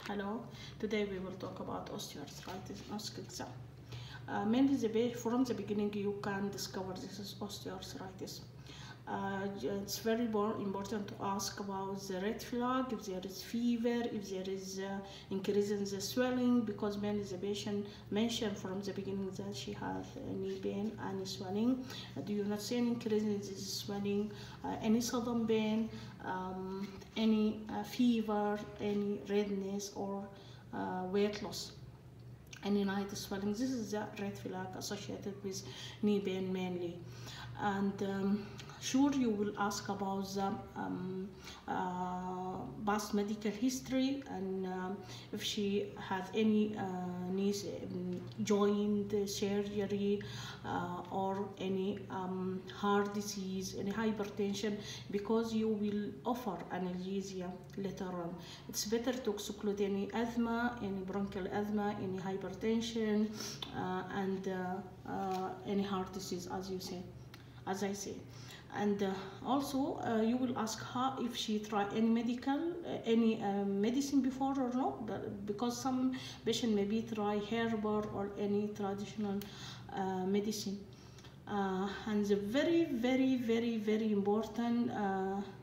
Hello, today we will talk about osteoarthritis and OSCE. Mainly from the beginning you can discover this is osteoarthritis. It's very important to ask about the red flag, if there is fever, if there is increase in the swelling, because mainly the patient mentioned from the beginning that she has any pain and swelling. Do you not see any increase in this swelling, any sudden pain, any fever, any redness or weight loss? Any night swelling? This is the red flag associated with knee pain mainly. And sure, you will ask about the past medical history, and if she has any knee joint surgery or any heart disease, any hypertension, because you will offer analgesia later on. It's better to exclude any asthma, any bronchial asthma, any hypertension, and any heart disease, as I say. And also you will ask her if she tried any medicine before or not, because some patient maybe try herbal or any traditional medicine. And the very important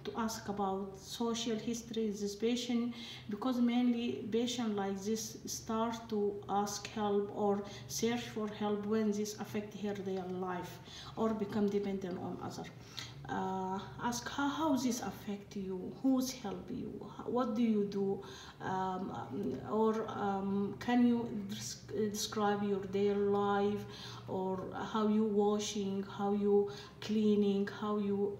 to ask about social history of this patient, because mainly patient like this start to ask help or search for help when this affect their life or become dependent on other. Ask her how this affect you, who's help you, what do you do, or can you describe your daily life, or how you washing, how you cleaning, how you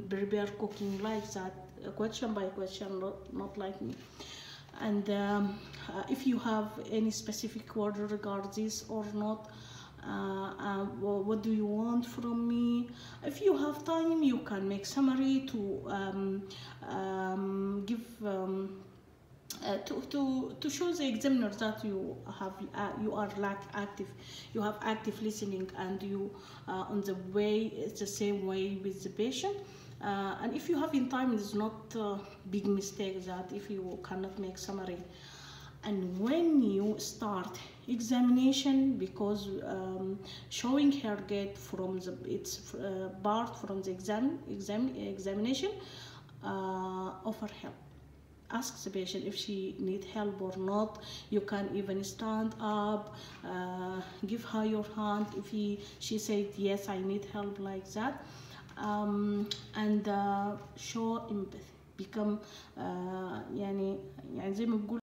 prepare cooking, like that, question by question, not like me. And if you have any specific word regarding this or not, what do you want from me? If you have time, you can make summary to give to show the examiner that you have you are like active, you have active listening, and you on the way, it's the same way with the patient. And if you have in time, it's not big mistake that if you cannot make summary. And when you start examination, because showing her get from the part from the examination, offer help. Ask the patient if she need help or not. You can even stand up, give her your hand if she said yes, I need help, like that. And show empathy. become يعني زي ما بقول